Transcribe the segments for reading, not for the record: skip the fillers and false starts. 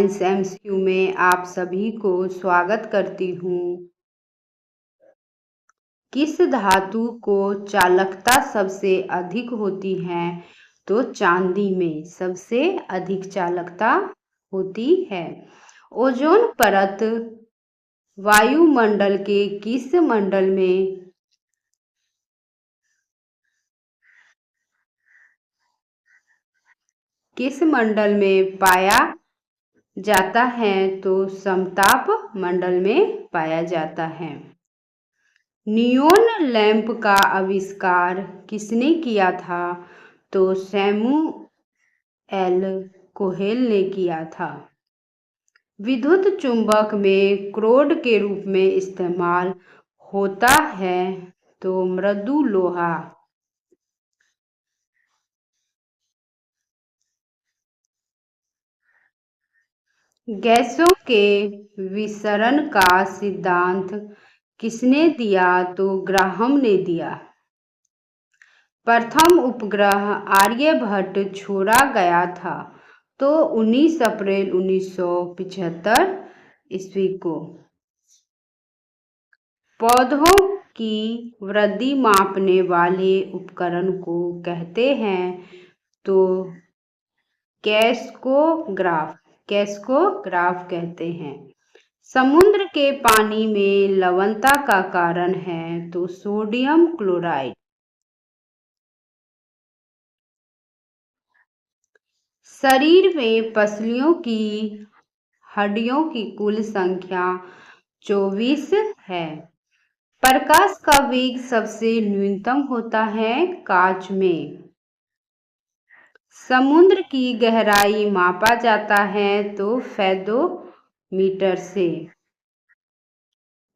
Science MCQ में आप सभी को स्वागत करती हूँ। किस धातु को चालकता सबसे अधिक होती है? तो चांदी में सबसे अधिक चालकता होती है। ओजोन परत वायुमंडल के किस मंडल में पाया जाता है? तो समताप मंडल में पाया जाता है। नियोन लैंप का आविष्कार किसने किया था? तो सैमुएल कोहेल ने किया था। विद्युत चुंबक में क्रोड के रूप में इस्तेमाल होता है तो मृदु लोहा। गैसों के विसरण का सिद्धांत किसने दिया? तो ग्राहम ने दिया। प्रथम उपग्रह आर्यभट्ट छोड़ा गया था तो 19 अप्रैल 1975 ईस्वी को। पौधों की वृद्धि मापने वाले उपकरण को कहते हैं तो कैस्कोग्राफ कहते हैं। समुद्र के पानी में लवणता का कारण है तो सोडियम क्लोराइड। शरीर में पसलियों की हड्डियों की कुल संख्या 24 है। प्रकाश का वेग सबसे न्यूनतम होता है कांच में। समुद्र की गहराई मापा जाता है तो फैथोमीटर से।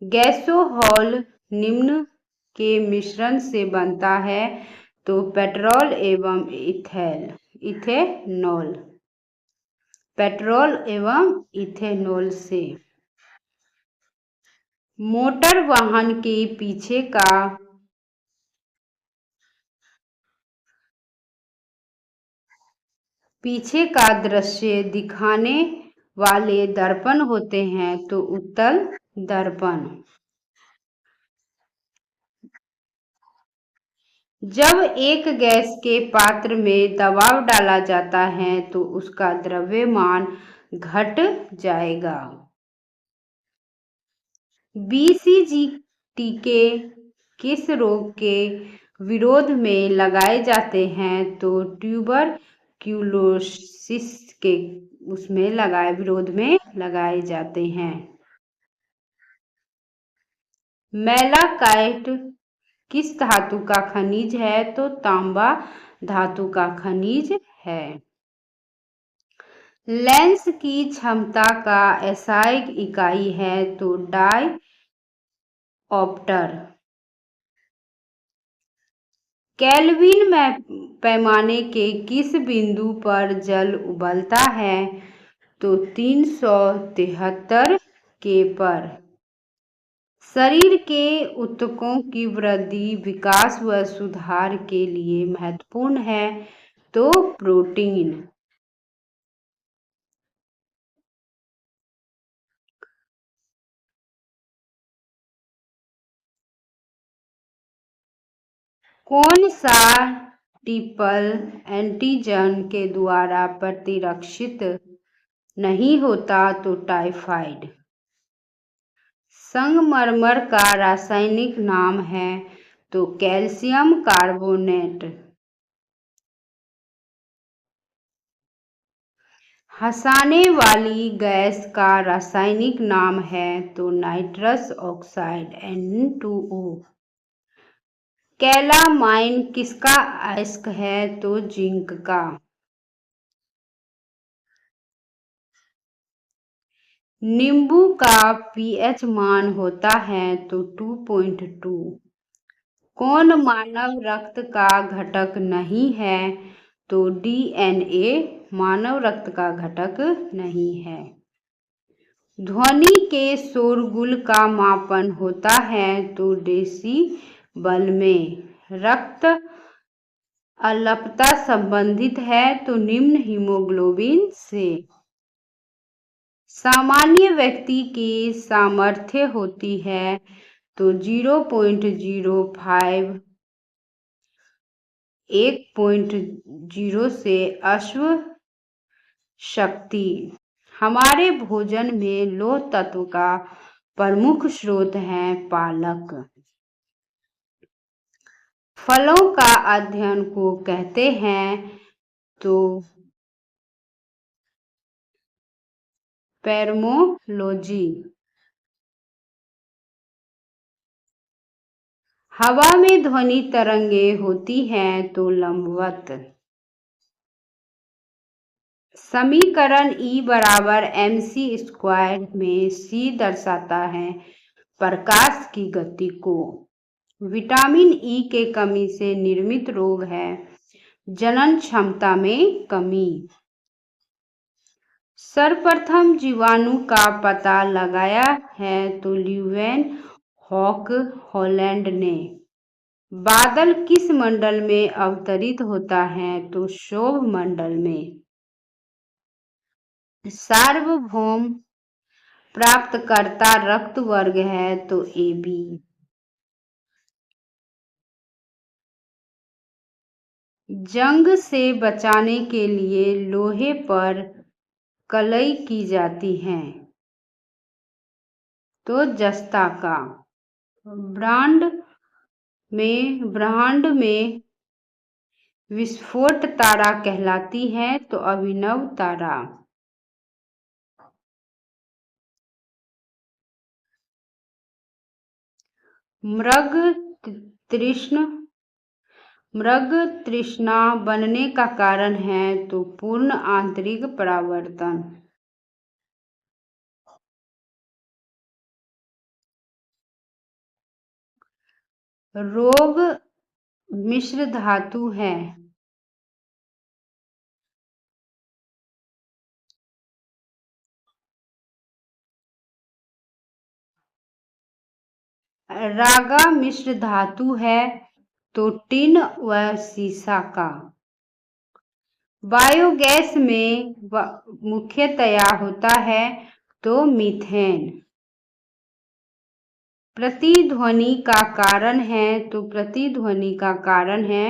गैसोहॉल निम्न के मिश्रण से बनता है तो पेट्रोल एवं इथेनॉल से। मोटर वाहन के पीछे का दृश्य दिखाने वाले दर्पण होते हैं तो उत्तल दर्पण। जब एक गैस के पात्र में दबाव डाला जाता है तो उसका द्रव्यमान घट जाएगा। बीसीजी टीके किस रोग के विरोध में लगाए जाते हैं? तो ट्यूबरक्यूलोसिस के विरोध में लगाए जाते हैं। मैलाकाइट किस धातु का खनिज है? तो तांबा धातु का खनिज है। लेंस की क्षमता का SI इकाई है तो डायऑप्टर। केल्विन पैमाने के किस बिंदु पर जल उबलता है? तो 373 के पर। शरीर के ऊतकों की वृद्धि, विकास व सुधार के लिए महत्वपूर्ण है तो प्रोटीन। कौन सा ट्रिपल एंटीजन के द्वारा प्रतिरक्षित नहीं होता? तो टाइफाइड। संगमरमर का रासायनिक नाम है तो कैल्शियम कार्बोनेट। हंसाने वाली गैस का रासायनिक नाम है तो नाइट्रस ऑक्साइड N2O। कैलामाइन किसका अयस्क है? तो जिंक का। नींबू का pH मान होता है तो 2.2। कौन मानव रक्त का घटक नहीं है? तो DNA मानव रक्त का घटक नहीं है। ध्वनि के शोरगुल का मापन होता है तो डेसिबल में। रक्त अल्पता संबंधित है तो निम्न हीमोग्लोबिन से। सामान्य व्यक्ति की सामर्थ्य होती है तो 0.05 1.0 से अश्व शक्ति। हमारे भोजन में लौह तत्व का प्रमुख स्रोत है पालक। फलों का अध्ययन को कहते हैं तो पैरमोलॉजी। हवा में ध्वनि तरंगे होती हैं तो लंबवत। समीकरण E बराबर mc² में C दर्शाता है प्रकाश की गति को। विटामिन E के कमी से निर्मित रोग है जनन क्षमता में कमी। सर्वप्रथम जीवाणु का पता लगाया है तो ल्यूवेन हॉक हॉलैंड ने। बादल किस मंडल में अवतरित होता है तो क्षोभ मंडल में। सार्वभौम प्राप्तकर्ता रक्त वर्ग है तो AB। जंग से बचाने के लिए लोहे पर कलई की जाती है तो जस्ता का। ब्रह्मांड में विस्फोट तारा कहलाती है तो अभिनव तारा। मृग तृष्णा बनने का कारण है तो पूर्ण आंतरिक परावर्तन। रोग मिश्र धातु है। रागा मिश्र धातु है तो टिन व सीसा का। बायोगैस में मुख्यतया होता है तो मीथेन। प्रतिध्वनि का कारण है तो प्रतिध्वनि का कारण है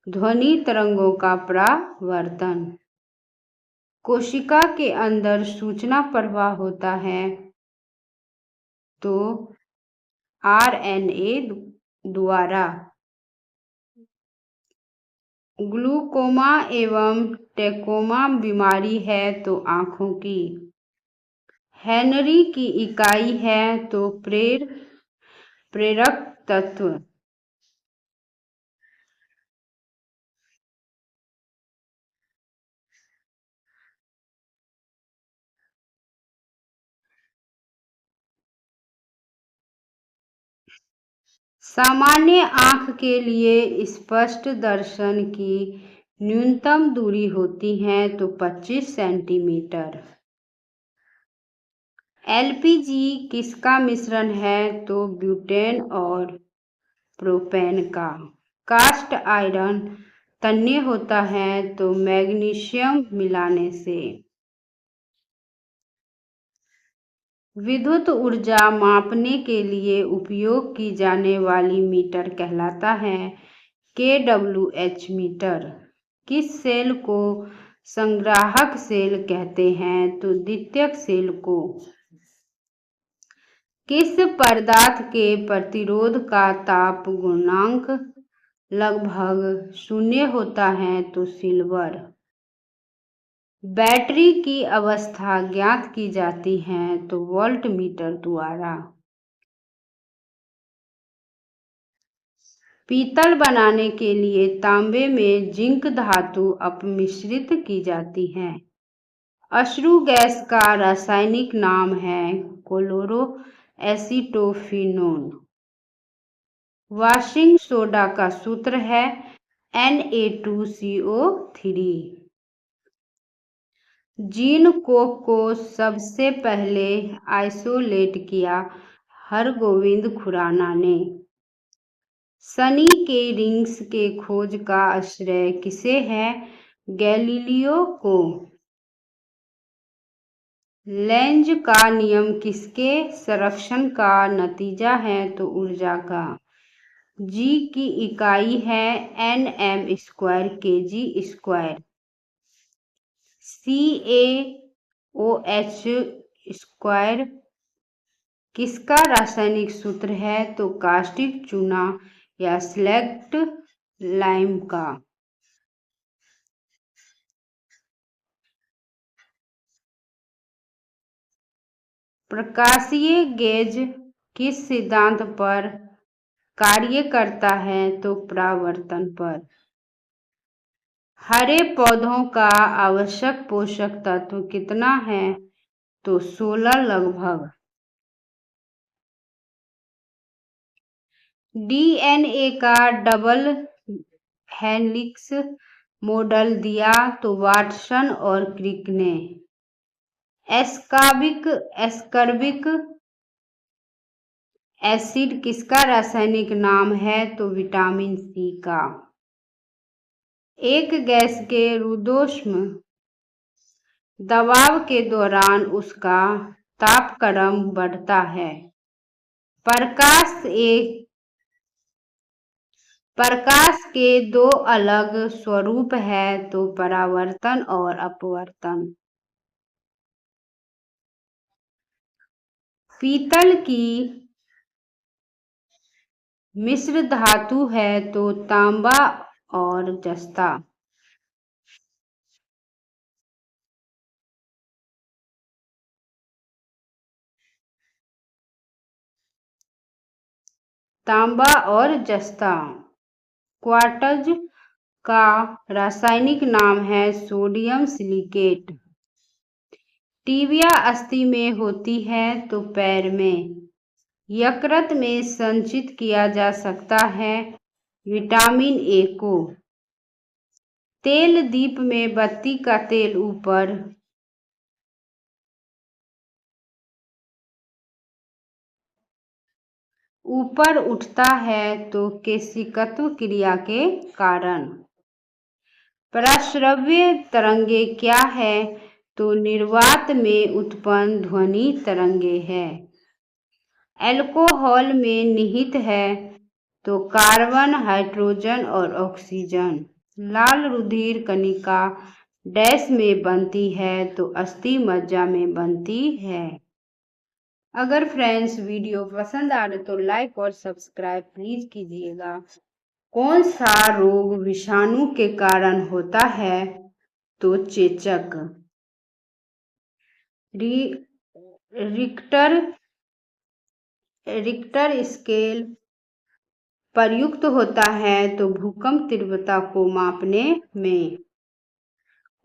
ध्वनि तरंगों का परावर्तन। कोशिका के अंदर सूचना प्रवाह होता है तो RNA द्वारा। ग्लूकोमा एवं ट्रैकोमा बीमारी है तो आंखों की। हेनरी की इकाई है तो प्रेरक तत्व। सामान्य आंख के लिए स्पष्ट दर्शन की न्यूनतम दूरी होती है तो 25 सेंटीमीटर। LPG किसका मिश्रण है तो ब्यूटेन और प्रोपेन का। कास्ट आयरन तन्य होता है तो मैग्नीशियम मिलाने से। विद्युत ऊर्जा मापने के लिए उपयोग की जाने वाली मीटर कहलाता है kWh मीटर। किस सेल को संग्राहक सेल कहते हैं तो द्वितीयक सेल को। किस पदार्थ के प्रतिरोध का ताप गुणांक लगभग 0 होता है तो सिल्वर। बैटरी की अवस्था ज्ञात की जाती है तो वोल्टमीटर द्वारा। पीतल बनाने के लिए तांबे में जिंक धातु अपमिश्रित की जाती है। अश्रु गैस का रासायनिक नाम है क्लोरो एसीटोफिनोन। वॉशिंग सोडा का सूत्र है Na2CO3। जीन कोक को सबसे पहले आइसोलेट किया हरगोविंद खुराना ने। शनि के रिंग्स के खोज का श्रेय किसे है गैलीलियो को। लेंज का नियम किसके संरक्षण का नतीजा है? तो ऊर्जा का। जी की इकाई है Nm square kg square. CaOH square किसका रासायनिक सूत्र है? तो कास्टिक चूना या स्लेक्ट लाइम का। प्रकाशीय गेज किस सिद्धांत पर कार्य करता है? तो परावर्तन पर। हरे पौधों का आवश्यक पोषक तत्व कितना है? तो 16 लगभग। DNA का डबल हेलिक्स मॉडल दिया तो वाटसन और क्रिक ने। एस्कर्बिक एसिड किसका रासायनिक नाम है? तो विटामिन सी का। एक गैस के रुद्धोष्म दबाव के दौरान उसका तापक्रम बढ़ता है। प्रकाश के दो अलग स्वरूप है, तो परावर्तन और अपवर्तन। पीतल की मिश्र धातु है, तो तांबा और जस्ता। तांबा और जस्ता। क्वार्ट्ज का रासायनिक नाम है सोडियम सिलिकेट। टीबिया अस्थि में होती है, तो पैर में। यकृत में संचित किया जा सकता है विटामिन ए को। तेल दीप में बत्ती का तेल ऊपर उठता है, तो केशिकत्व क्रिया के कारण। प्रस्रव्य तरंगे क्या है? तो निर्वात में उत्पन्न ध्वनि तरंगे है। अल्कोहल में निहित है, तो कार्बन, हाइड्रोजन और ऑक्सीजन। लाल रुधिर कणिका डैश में बनती है, तो अस्थि मज्जा में बनती है। अगर फ्रेंड्स वीडियो पसंद आ रहे तो लाइक और सब्सक्राइब प्लीज कीजिएगा। कौन सा रोग विषाणु के कारण होता है? तो चेचक। रिक्टर स्केल प्रयुक्त होता है, तो भूकंप तीव्रता को मापने में।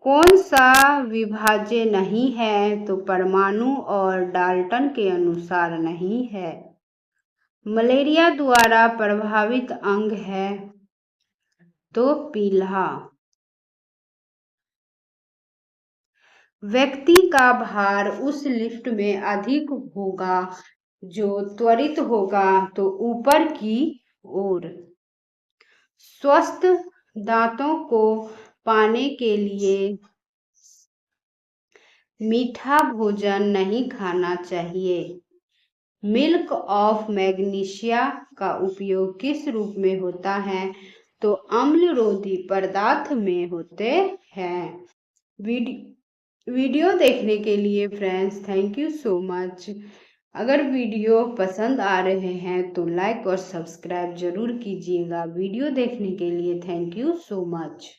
कौन सा विभाज्य नहीं है? तो परमाणु और डाल्टन के अनुसार नहीं है। मलेरिया द्वारा प्रभावित अंग है, तो पीला। व्यक्ति का भार उस लिफ्ट में अधिक होगा जो त्वरित होगा, तो ऊपर की ओर। स्वस्थ दांतों को पाने के लिए मीठा भोजन नहीं खाना चाहिए। मिल्क ऑफ मैग्नीशिया का उपयोग किस रूप में होता है? तो अम्लरोधी पदार्थ में होते हैं। वीडियो देखने के लिए friends thank you so much. अगर वीडियो पसंद आ रहे हैं तो लाइक और सब्सक्राइब जरूर कीजिएगा। वीडियो देखने के लिए थैंक यू सो मच।